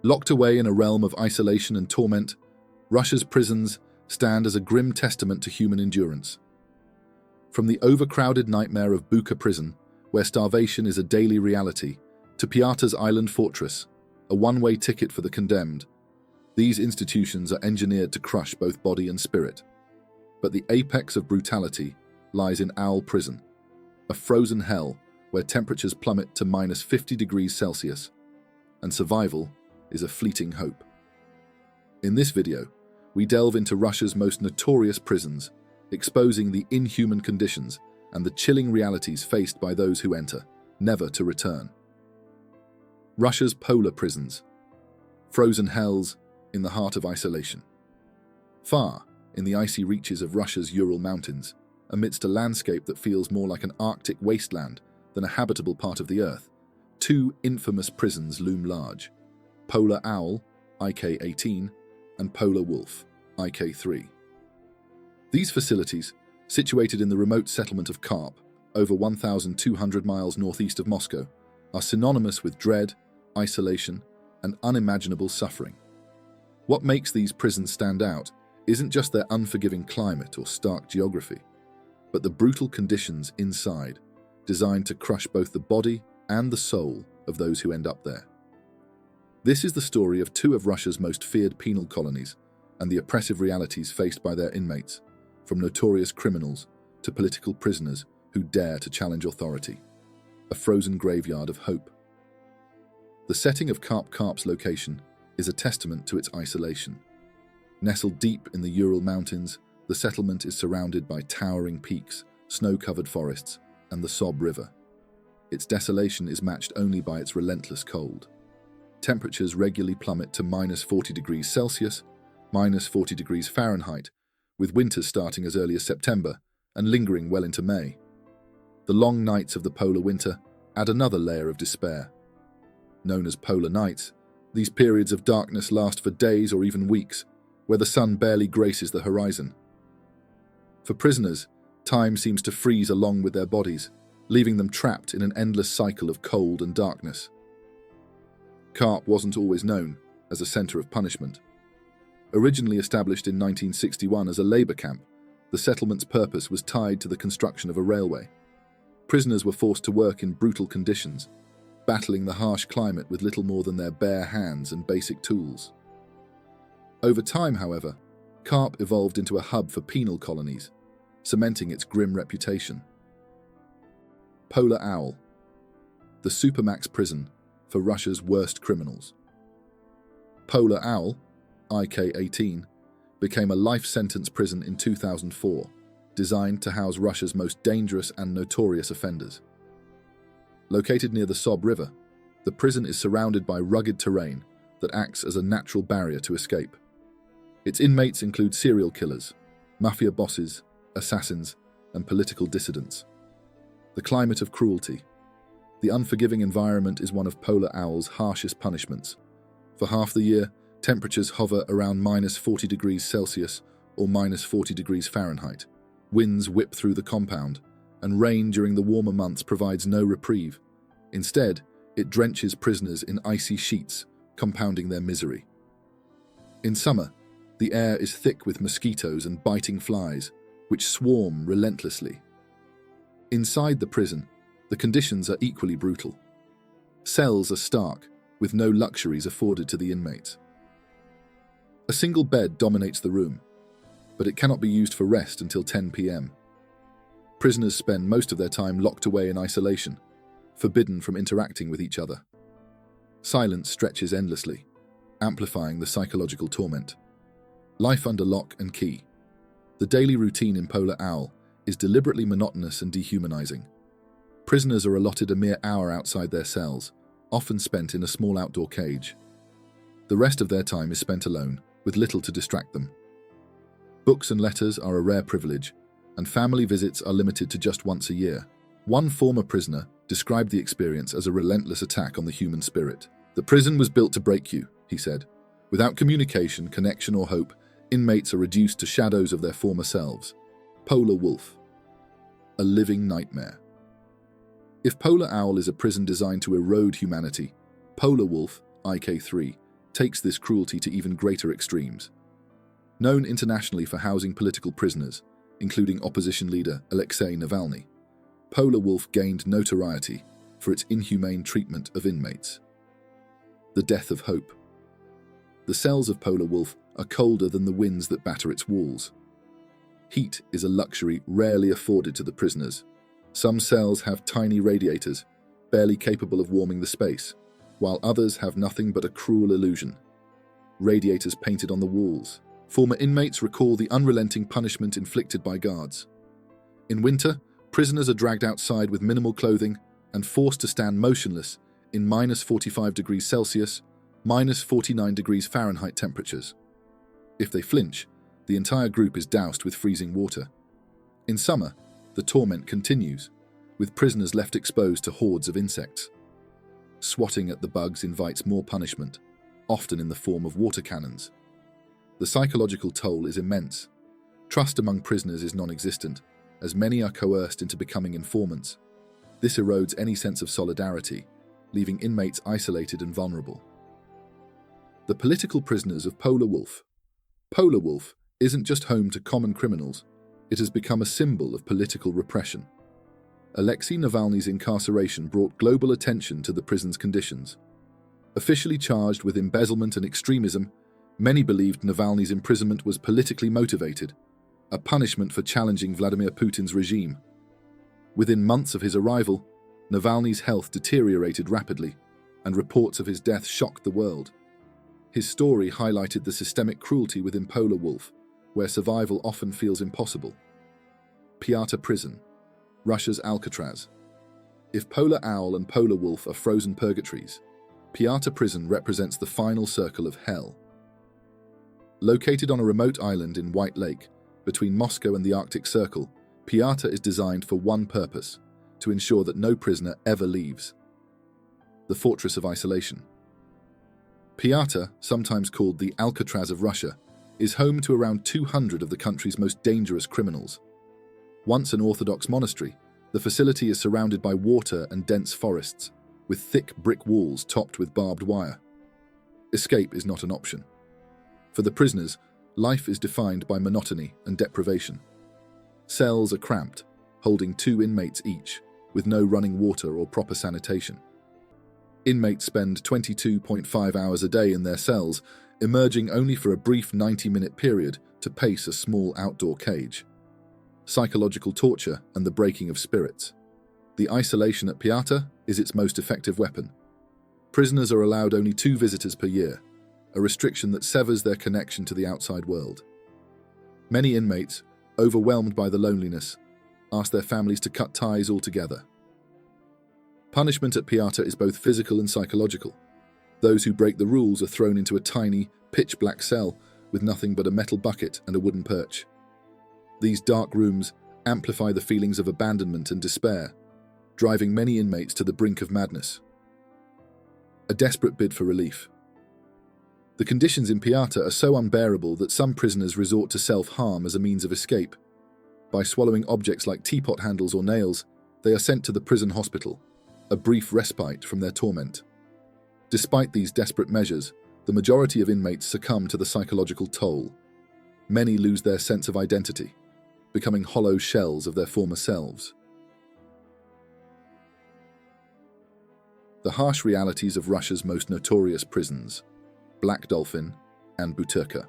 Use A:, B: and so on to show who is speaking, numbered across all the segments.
A: Locked away in a realm of isolation and torment, Russia's prisons stand as a grim testament to human endurance. From the overcrowded nightmare of Butyrka Prison, where starvation is a daily reality, to Piata's island fortress, a one-way ticket for the condemned, these institutions are engineered to crush both body and spirit. But the apex of brutality lies in Owl Prison, a frozen hell where temperatures plummet to -50 degrees Celsius, and survival is a fleeting hope. In this video, we delve into Russia's most notorious prisons, exposing the inhuman conditions and the chilling realities faced by those who enter, never to return. Russia's polar prisons, frozen hells in the heart of isolation. Far in the icy reaches of Russia's Ural Mountains, amidst a landscape that feels more like an Arctic wasteland than a habitable part of the Earth, two infamous prisons loom large: Polar Owl, IK-18, and Polar Wolf, IK-3. These facilities, situated in the remote settlement of Kharp, over 1,200 miles northeast of Moscow, are synonymous with dread, isolation, and unimaginable suffering. What makes these prisons stand out isn't just their unforgiving climate or stark geography, but the brutal conditions inside, designed to crush both the body and the soul of those who end up there. This is the story of two of Russia's most feared penal colonies and the oppressive realities faced by their inmates, from notorious criminals to political prisoners who dare to challenge authority. A frozen graveyard of hope. The setting of Kharp's location is a testament to its isolation. Nestled deep in the Ural Mountains, the settlement is surrounded by towering peaks, snow-covered forests, and the Sob River. Its desolation is matched only by its relentless cold. Temperatures regularly plummet to -40 degrees Celsius, -40 degrees Fahrenheit, with winters starting as early as September and lingering well into May. The long nights of the polar winter add another layer of despair. Known as polar nights, these periods of darkness last for days or even weeks, where the sun barely graces the horizon. For prisoners, time seems to freeze along with their bodies, leaving them trapped in an endless cycle of cold and darkness. Kharp wasn't always known as a center of punishment. Originally established in 1961 as a labor camp, the settlement's purpose was tied to the construction of a railway. Prisoners were forced to work in brutal conditions, battling the harsh climate with little more than their bare hands and basic tools. Over time, however, Kharp evolved into a hub for penal colonies, cementing its grim reputation. Polar Owl, the supermax prison for Russia's worst criminals. Polar Owl, IK-18, became a life sentence prison in 2004, designed to house Russia's most dangerous and notorious offenders. Located near the Sob River, the prison is surrounded by rugged terrain that acts as a natural barrier to escape. Its inmates include serial killers, mafia bosses, assassins, and political dissidents. The climate of cruelty. The unforgiving environment is one of Polar Owl's harshest punishments. For half the year, temperatures hover around -40 degrees Celsius or -40 degrees Fahrenheit. Winds whip through the compound, and rain during the warmer months provides no reprieve. Instead, it drenches prisoners in icy sheets, compounding their misery. In summer, the air is thick with mosquitoes and biting flies, which swarm relentlessly. Inside the prison, the conditions are equally brutal. Cells are stark, with no luxuries afforded to the inmates. A single bed dominates the room, but it cannot be used for rest until 10 p.m. Prisoners spend most of their time locked away in isolation, forbidden from interacting with each other. Silence stretches endlessly, amplifying the psychological torment. Life under lock and key. The daily routine in Polar Owl is deliberately monotonous and dehumanizing. Prisoners are allotted a mere hour outside their cells, often spent in a small outdoor cage. The rest of their time is spent alone, with little to distract them. Books and letters are a rare privilege, and family visits are limited to just once a year. One former prisoner described the experience as a relentless attack on the human spirit. "The prison was built to break you," he said. "Without communication, connection, or hope, inmates are reduced to shadows of their former selves." Polar Wolf. A living nightmare. If Polar Owl is a prison designed to erode humanity, Polar Wolf, IK-3, takes this cruelty to even greater extremes. Known internationally for housing political prisoners, including opposition leader Alexei Navalny, Polar Wolf gained notoriety for its inhumane treatment of inmates. The death of hope. The cells of Polar Wolf are colder than the winds that batter its walls. Heat is a luxury rarely afforded to the prisoners. Some cells have tiny radiators, barely capable of warming the space, while others have nothing but a cruel illusion. Radiators painted on the walls. Former inmates recall the unrelenting punishment inflicted by guards. In winter, prisoners are dragged outside with minimal clothing and forced to stand motionless in -45 degrees Celsius, -49 degrees Fahrenheit temperatures. If they flinch, the entire group is doused with freezing water. In summer, the torment continues, with prisoners left exposed to hordes of insects. Swatting at the bugs invites more punishment, often in the form of water cannons. The psychological toll is immense. Trust among prisoners is non-existent, as many are coerced into becoming informants. This erodes any sense of solidarity, leaving inmates isolated and vulnerable. The political prisoners of Polar Wolf. Polar Wolf isn't just home to common criminals, it has become a symbol of political repression. Alexei Navalny's incarceration brought global attention to the prison's conditions. Officially charged with embezzlement and extremism, many believed Navalny's imprisonment was politically motivated, a punishment for challenging Vladimir Putin's regime. Within months of his arrival, Navalny's health deteriorated rapidly, and reports of his death shocked the world. His story highlighted the systemic cruelty within Polar Wolf, where survival often feels impossible. Piata Prison, Russia's Alcatraz. If Polar Owl and Polar Wolf are frozen purgatories, Piata Prison represents the final circle of hell. Located on a remote island in White Lake, between Moscow and the Arctic Circle, Piata is designed for one purpose: to ensure that no prisoner ever leaves. The Fortress of Isolation. Piata, sometimes called the Alcatraz of Russia, is home to around 200 of the country's most dangerous criminals. Once an Orthodox monastery, the facility is surrounded by water and dense forests, with thick brick walls topped with barbed wire. Escape is not an option. For the prisoners, life is defined by monotony and deprivation. Cells are cramped, holding 2 inmates each, with no running water or proper sanitation. Inmates spend 22.5 hours a day in their cells, emerging only for a brief 90-minute period to pace a small outdoor cage. Psychological torture and the breaking of spirits. The isolation at Piata is its most effective weapon. Prisoners are allowed only 2 visitors per year, a restriction that severs their connection to the outside world. Many inmates, overwhelmed by the loneliness, ask their families to cut ties altogether. Punishment at Piata is both physical and psychological. Those who break the rules are thrown into a tiny, pitch-black cell with nothing but a metal bucket and a wooden perch. These dark rooms amplify the feelings of abandonment and despair, driving many inmates to the brink of madness. A desperate bid for relief. The conditions in Piata are so unbearable that some prisoners resort to self-harm as a means of escape. By swallowing objects like teapot handles or nails, they are sent to the prison hospital, a brief respite from their torment. Despite these desperate measures, the majority of inmates succumb to the psychological toll. Many lose their sense of identity, becoming hollow shells of their former selves. The harsh realities of Russia's most notorious prisons, Black Dolphin and Butyrka.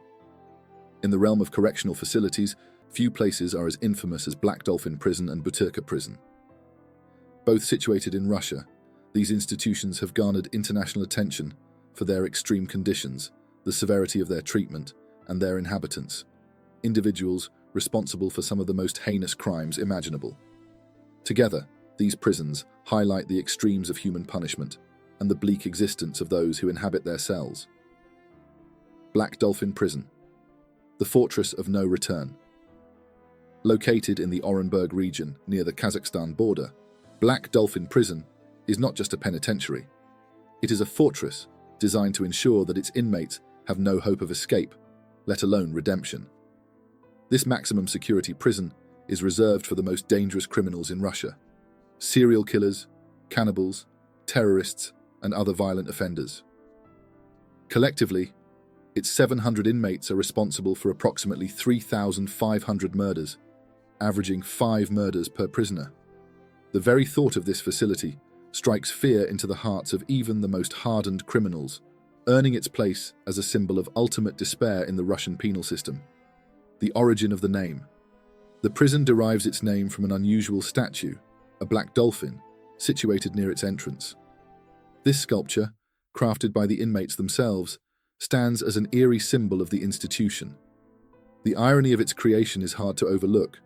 A: In the realm of correctional facilities, few places are as infamous as Black Dolphin Prison and Butyrka Prison. Both situated in Russia, these institutions have garnered international attention for their extreme conditions, the severity of their treatment, and their inhabitants, individuals responsible for some of the most heinous crimes imaginable. Together, these prisons highlight the extremes of human punishment and the bleak existence of those who inhabit their cells. Black Dolphin Prison, the fortress of no return. Located in the Orenburg region near the Kazakhstan border, Black Dolphin Prison is not just a penitentiary. It is a fortress designed to ensure that its inmates have no hope of escape, let alone redemption. This maximum security prison is reserved for the most dangerous criminals in Russia: serial killers, cannibals, terrorists, and other violent offenders. Collectively, its 700 inmates are responsible for approximately 3,500 murders, averaging 5 murders per prisoner. The very thought of this facility strikes fear into the hearts of even the most hardened criminals, earning its place as a symbol of ultimate despair in the Russian penal system. The origin of the name. The prison derives its name from an unusual statue, a black dolphin, situated near its entrance. This sculpture, crafted by the inmates themselves, stands as an eerie symbol of the institution. The irony of its creation is hard to overlook.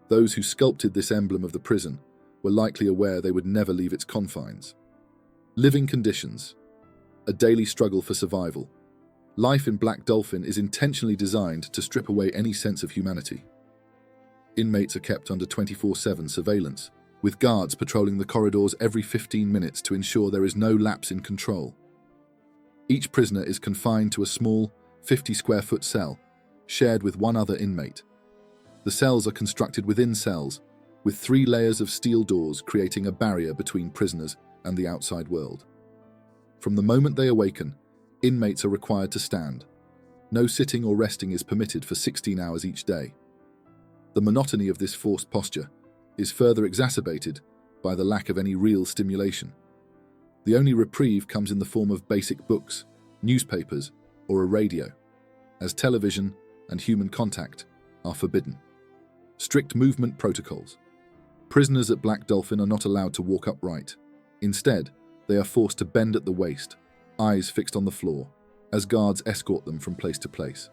A: Those who sculpted this emblem of the prison were likely aware they would never leave its confines. Living conditions. A daily struggle for survival. Life in Black Dolphin is intentionally designed to strip away any sense of humanity. Inmates are kept under 24/7 surveillance, with guards patrolling the corridors every 15 minutes to ensure there is no lapse in control. Each prisoner is confined to a small, 50-square-foot cell, shared with one other inmate. The cells are constructed within cells, with 3 layers of steel doors creating a barrier between prisoners and the outside world. From the moment they awaken, inmates are required to stand. No sitting or resting is permitted for 16 hours each day. The monotony of this forced posture is further exacerbated by the lack of any real stimulation. The only reprieve comes in the form of basic books, newspapers, or a radio, as television and human contact are forbidden. Strict movement protocols. Prisoners at Black Dolphin are not allowed to walk upright. Instead, they are forced to bend at the waist, eyes fixed on the floor, as guards escort them from place to place.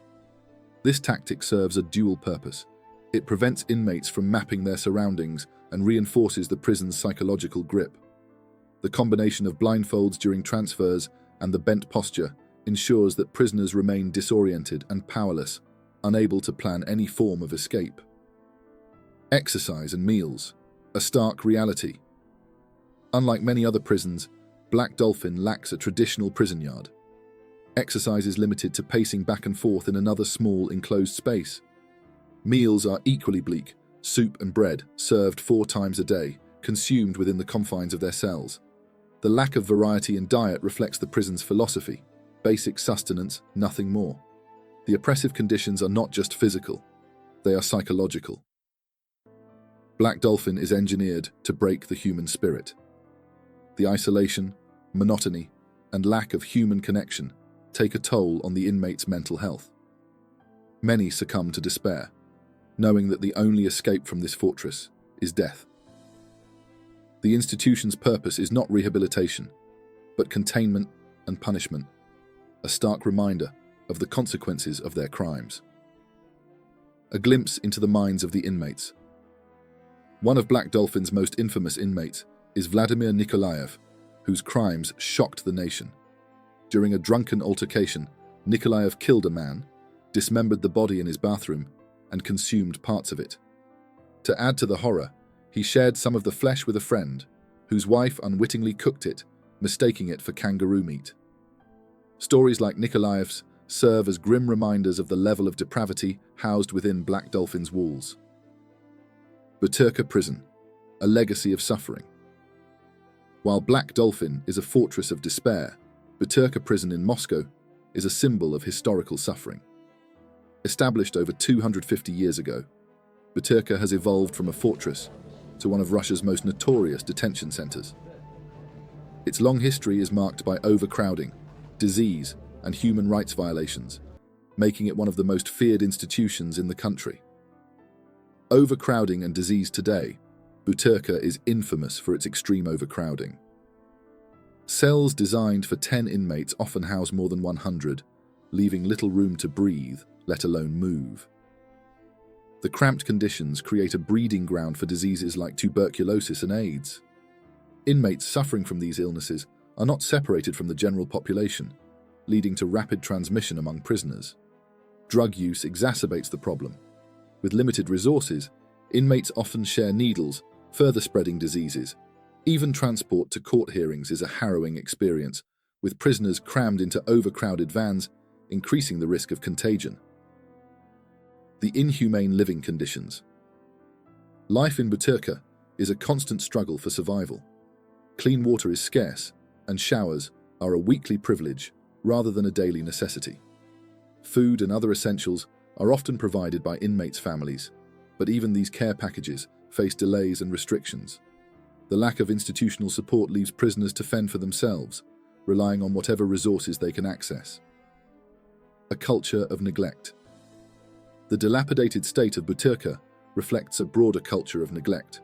A: This tactic serves a dual purpose. It prevents inmates from mapping their surroundings and reinforces the prison's psychological grip. The combination of blindfolds during transfers and the bent posture ensures that prisoners remain disoriented and powerless, unable to plan any form of escape. Exercise and meals, a stark reality. Unlike many other prisons, Black Dolphin lacks a traditional prison yard. Exercise is limited to pacing back and forth in another small, enclosed space. Meals are equally bleak, soup and bread, served 4 times a day, consumed within the confines of their cells. The lack of variety in diet reflects the prison's philosophy: basic sustenance, nothing more. The oppressive conditions are not just physical, they are psychological. Black Dolphin is engineered to break the human spirit. The isolation, monotony, and lack of human connection take a toll on the inmate's mental health. Many succumb to despair, knowing that the only escape from this fortress is death. The institution's purpose is not rehabilitation, but containment and punishment, a stark reminder of the consequences of their crimes. A glimpse into the minds of the inmates. One of Black Dolphin's most infamous inmates is Vladimir Nikolaev, whose crimes shocked the nation. During a drunken altercation, Nikolaev killed a man, dismembered the body in his bathroom, and consumed parts of it. To add to the horror, he shared some of the flesh with a friend, whose wife unwittingly cooked it, mistaking it for kangaroo meat. Stories like Nikolaev's serve as grim reminders of the level of depravity housed within Black Dolphin's walls. Butyrka Prison, a legacy of suffering. While Black Dolphin is a fortress of despair, Butyrka Prison in Moscow is a symbol of historical suffering. Established over 250 years ago, Butyrka has evolved from a fortress to one of Russia's most notorious detention centers. Its long history is marked by overcrowding, disease, and human rights violations, making it one of the most feared institutions in the country. Overcrowding and disease today, Butyrka is infamous for its extreme overcrowding. Cells designed for 10 inmates often house more than 100, leaving little room to breathe, let alone move. The cramped conditions create a breeding ground for diseases like tuberculosis and AIDS. Inmates suffering from these illnesses are not separated from the general population, leading to rapid transmission among prisoners. Drug use exacerbates the problem. With limited resources, inmates often share needles, further spreading diseases. Even transport to court hearings is a harrowing experience, with prisoners crammed into overcrowded vans, increasing the risk of contagion. The inhumane living conditions. Life in Butyrka is a constant struggle for survival. Clean water is scarce, and showers are a weekly privilege, rather than a daily necessity. Food and other essentials are often provided by inmates' families, but even these care packages face delays and restrictions. The lack of institutional support leaves prisoners to fend for themselves, relying on whatever resources they can access. A culture of neglect. The dilapidated state of Butyrka reflects a broader culture of neglect.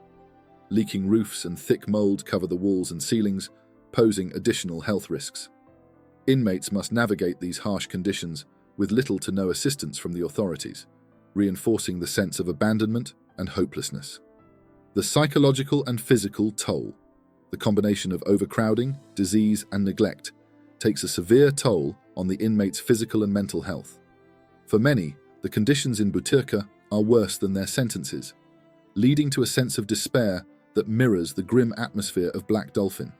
A: Leaking roofs and thick mold cover the walls and ceilings, posing additional health risks. Inmates must navigate these harsh conditions with little to no assistance from the authorities, reinforcing the sense of abandonment and hopelessness. The psychological and physical toll. The combination of overcrowding, disease, and neglect takes a severe toll on the inmates' physical and mental health. For many, the conditions in Butyrka are worse than their sentences, leading to a sense of despair that mirrors the grim atmosphere of Black Dolphin.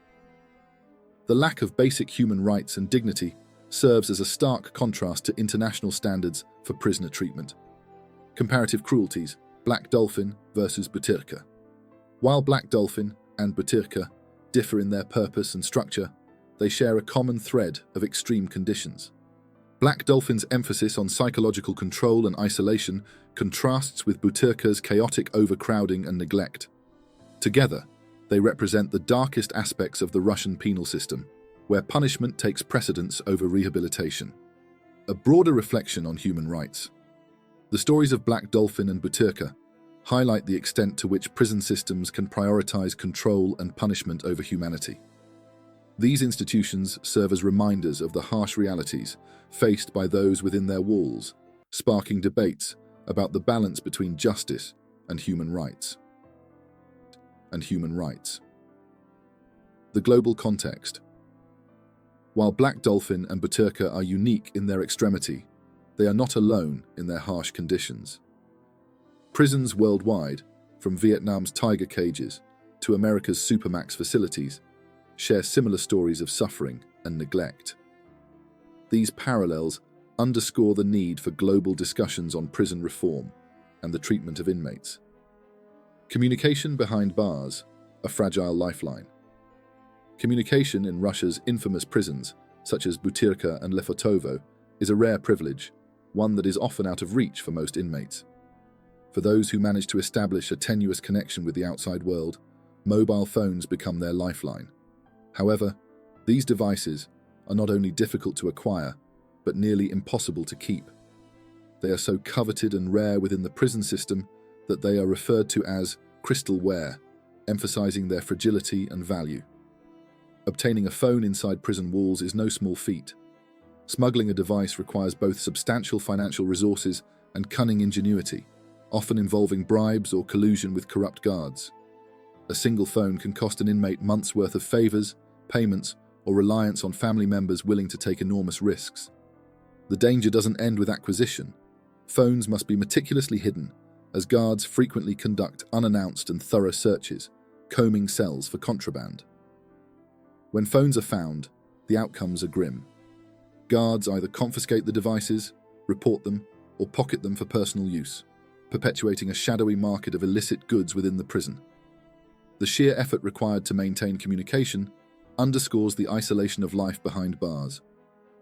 A: The lack of basic human rights and dignity serves as a stark contrast to international standards for prisoner treatment. Comparative cruelties, Black Dolphin versus Butyrka. While Black Dolphin and Butyrka differ in their purpose and structure, they share a common thread of extreme conditions. Black Dolphin's emphasis on psychological control and isolation contrasts with Butyrka's chaotic overcrowding and neglect. Together, they represent the darkest aspects of the Russian penal system, where punishment takes precedence over rehabilitation. A broader reflection on human rights. The stories of Black Dolphin and Butyrka highlight the extent to which prison systems can prioritize control and punishment over humanity. These institutions serve as reminders of the harsh realities faced by those within their walls, sparking debates about the balance between justice and human rights. The global context. While Black Dolphin and Butyrka are unique in their extremity, they are not alone in their harsh conditions. Prisons worldwide, from Vietnam's tiger cages to America's supermax facilities, share similar stories of suffering and neglect. These parallels underscore the need for global discussions on prison reform and the treatment of inmates. Communication behind bars, a fragile lifeline. Communication in Russia's infamous prisons, such as Butyrka and Lefertovo, is a rare privilege, one that is often out of reach for most inmates. For those who manage to establish a tenuous connection with the outside world, mobile phones become their lifeline. However, these devices are not only difficult to acquire, but nearly impossible to keep. They are so coveted and rare within the prison system that they are referred to as crystalware, emphasizing their fragility and value. Obtaining a phone inside prison walls is no small feat. Smuggling a device requires both substantial financial resources and cunning ingenuity, often involving bribes or collusion with corrupt guards. A single phone can cost an inmate months' worth of favors, payments, or reliance on family members willing to take enormous risks. The danger doesn't end with acquisition. Phones must be meticulously hidden, as guards frequently conduct unannounced and thorough searches, combing cells for contraband. When phones are found, the outcomes are grim. Guards either confiscate the devices, report them, or pocket them for personal use, perpetuating a shadowy market of illicit goods within the prison. The sheer effort required to maintain communication underscores the isolation of life behind bars,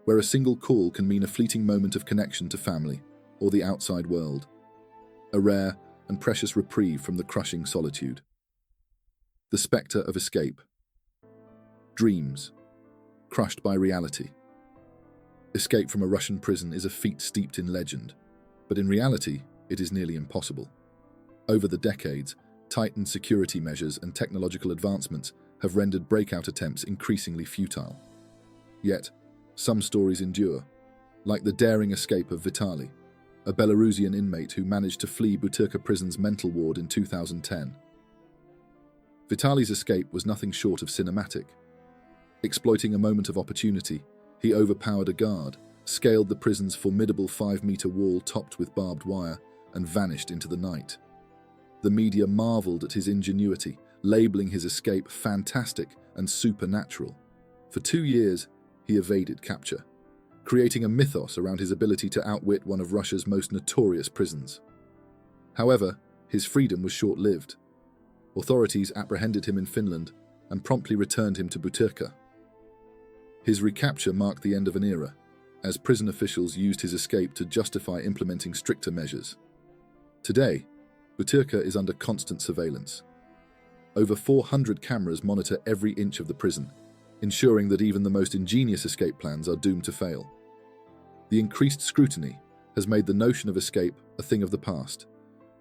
A: where a single call can mean a fleeting moment of connection to family or the outside world, a rare and precious reprieve from the crushing solitude. The spectre of escape. Dreams, crushed by reality. Escape from a Russian prison is a feat steeped in legend, but in reality, it is nearly impossible. Over the decades, tightened security measures and technological advancements have rendered breakout attempts increasingly futile. Yet, some stories endure, like the daring escape of Vitaly, a Belarusian inmate who managed to flee Butyrka Prison's mental ward in 2010. Vitaly's escape was nothing short of cinematic. Exploiting a moment of opportunity, he overpowered a guard, scaled the prison's formidable 5-meter wall topped with barbed wire, and vanished into the night. The media marveled at his ingenuity, labeling his escape fantastic and supernatural. For 2 years, he evaded capture, creating a mythos around his ability to outwit one of Russia's most notorious prisons. However, his freedom was short-lived. Authorities apprehended him in Finland and promptly returned him to Butyrka. His recapture marked the end of an era, as prison officials used his escape to justify implementing stricter measures. Today, Butyrka is under constant surveillance. Over 400 cameras monitor every inch of the prison, ensuring that even the most ingenious escape plans are doomed to fail. The increased scrutiny has made the notion of escape a thing of the past,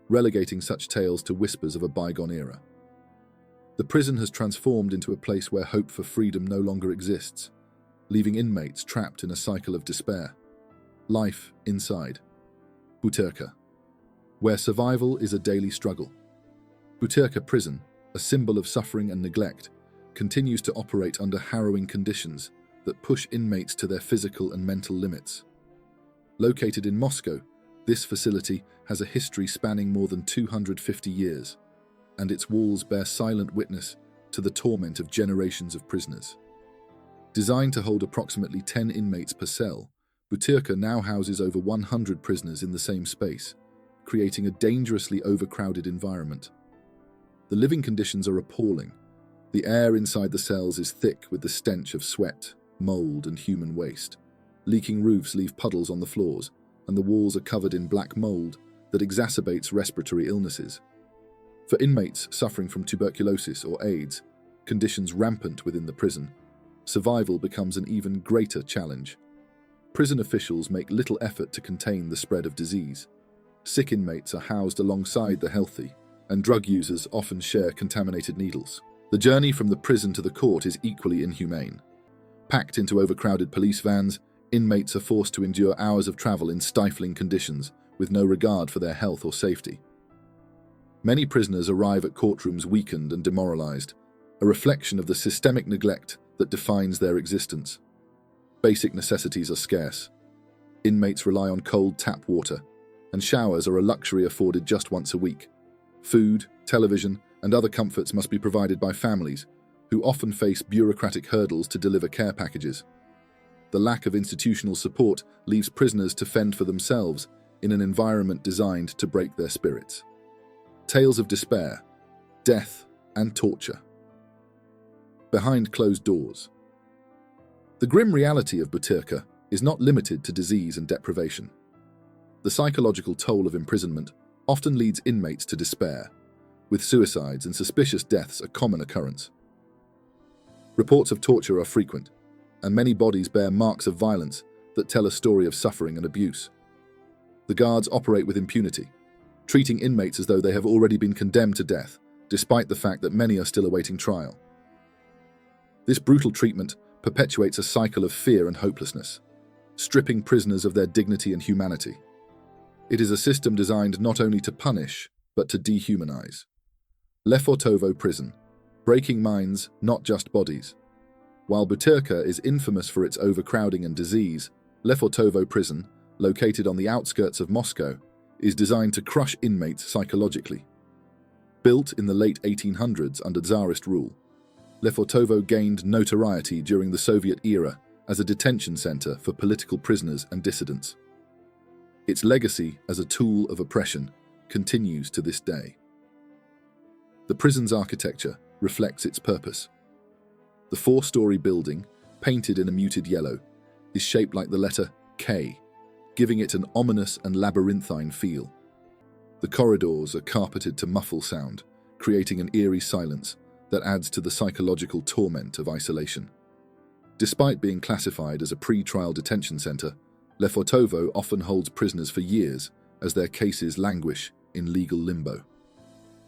A: relegating such tales to whispers of a bygone era. The prison has transformed into a place where hope for freedom no longer exists, leaving inmates trapped in a cycle of despair. Life inside. Butyrka, where survival is a daily struggle. Butyrka Prison, a symbol of suffering and neglect, continues to operate under harrowing conditions that push inmates to their physical and mental limits. Located in Moscow, this facility has a history spanning more than 250 years, and its walls bear silent witness to the torment of generations of prisoners. Designed to hold approximately 10 inmates per cell, Butyrka now houses over 100 prisoners in the same space, creating a dangerously overcrowded environment. The living conditions are appalling. The air inside the cells is thick with the stench of sweat, mold, and human waste. Leaking roofs leave puddles on the floors, and the walls are covered in black mold that exacerbates respiratory illnesses. For inmates suffering from tuberculosis or AIDS, conditions rampant within the prison, survival becomes an even greater challenge. Prison officials make little effort to contain the spread of disease. Sick inmates are housed alongside the healthy, and drug users often share contaminated needles. The journey from the prison to the court is equally inhumane. Packed into overcrowded police vans, inmates are forced to endure hours of travel in stifling conditions with no regard for their health or safety. Many prisoners arrive at courtrooms weakened and demoralized, a reflection of the systemic neglect that defines their existence. Basic necessities are scarce. Inmates rely on cold tap water, and showers are a luxury afforded just once a week. Food, television, and other comforts must be provided by families, who often face bureaucratic hurdles to deliver care packages. The lack of institutional support leaves prisoners to fend for themselves in an environment designed to break their spirits. Tales of despair, death, and torture. Behind closed doors. The grim reality of Butyrka is not limited to disease and deprivation. The psychological toll of imprisonment often leads inmates to despair, with suicides and suspicious deaths a common occurrence. Reports of torture are frequent, and many bodies bear marks of violence that tell a story of suffering and abuse. The guards operate with impunity, treating inmates as though they have already been condemned to death, despite the fact that many are still awaiting trial. This brutal treatment perpetuates a cycle of fear and hopelessness, stripping prisoners of their dignity and humanity. It is a system designed not only to punish, but to dehumanize. Lefertovo Prison, breaking minds, not just bodies. While Butyrka is infamous for its overcrowding and disease, Lefertovo Prison, located on the outskirts of Moscow, is designed to crush inmates psychologically. Built in the late 1800s under Tsarist rule, Lefertovo gained notoriety during the Soviet era as a detention center for political prisoners and dissidents. Its legacy as a tool of oppression continues to this day. The prison's architecture reflects its purpose. The four-story building, painted in a muted yellow, is shaped like the letter K, giving it an ominous and labyrinthine feel. The corridors are carpeted to muffle sound, creating an eerie silence that adds to the psychological torment of isolation. Despite being classified as a pre-trial detention center, Lefertovo often holds prisoners for years as their cases languish in legal limbo.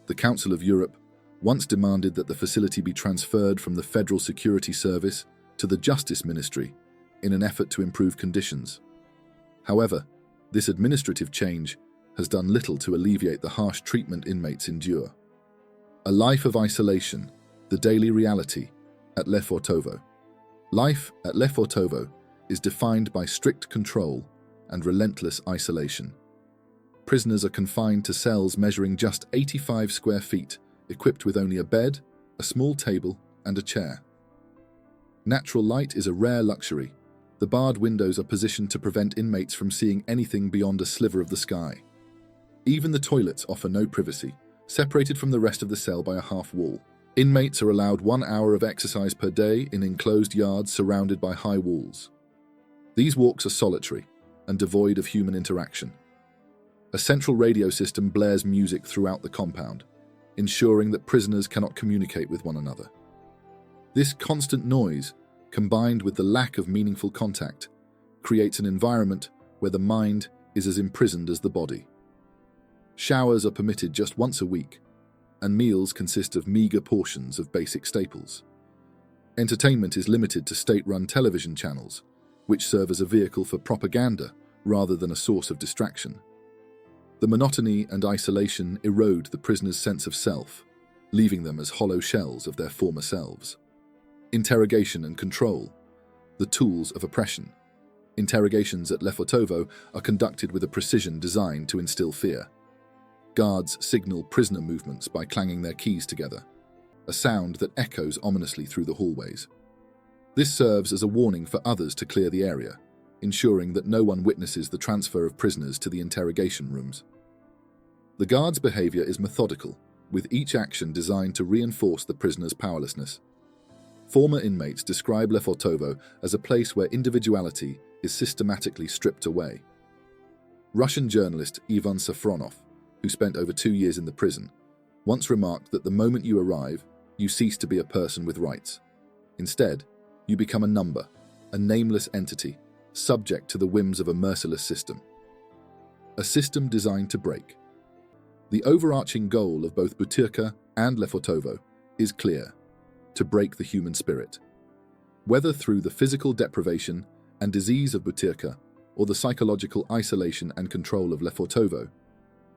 A: The Council of Europe once demanded that the facility be transferred from the Federal Security Service to the Justice Ministry in an effort to improve conditions. However, this administrative change has done little to alleviate the harsh treatment inmates endure. A life of isolation, the daily reality at Lefertovo. Life at Lefertovo is defined by strict control and relentless isolation. Prisoners are confined to cells measuring just 85 square feet, equipped with only a bed, a small table, and a chair. Natural light is a rare luxury. The barred windows are positioned to prevent inmates from seeing anything beyond a sliver of the sky. Even the toilets offer no privacy, separated from the rest of the cell by a half wall, Inmates are allowed 1 hour of exercise per day in enclosed yards surrounded by high walls. These walks are solitary and devoid of human interaction. A central radio system blares music throughout the compound, ensuring that prisoners cannot communicate with one another. This constant noise, combined with the lack of meaningful contact, creates an environment where the mind is as imprisoned as the body. Showers are permitted just once a week, and meals consist of meager portions of basic staples. Entertainment is limited to state-run television channels, which serve as a vehicle for propaganda rather than a source of distraction. The monotony and isolation erode the prisoners' sense of self, leaving them as hollow shells of their former selves. Interrogation and control, the tools of oppression. Interrogations at Lefertovo are conducted with a precision designed to instill fear. Guards signal prisoner movements by clanging their keys together, a sound that echoes ominously through the hallways. This serves as a warning for others to clear the area, ensuring that no one witnesses the transfer of prisoners to the interrogation rooms. The guards' behavior is methodical, with each action designed to reinforce the prisoner's powerlessness. Former inmates describe Lefertovo as a place where individuality is systematically stripped away. Russian journalist Ivan Safronov, who spent over 2 years in the prison, once remarked that the moment you arrive, you cease to be a person with rights. Instead, you become a number, a nameless entity, subject to the whims of a merciless system. A system designed to break. The overarching goal of both Butyrka and Lefertovo is clear: to break the human spirit. Whether through the physical deprivation and disease of Butyrka or the psychological isolation and control of Lefertovo,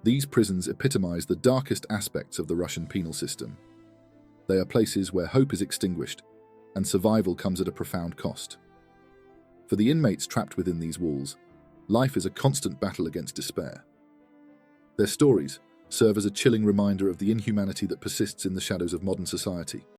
A: these prisons epitomize the darkest aspects of the Russian penal system. They are places where hope is extinguished and survival comes at a profound cost. For the inmates trapped within these walls, life is a constant battle against despair. Their stories serve as a chilling reminder of the inhumanity that persists in the shadows of modern society.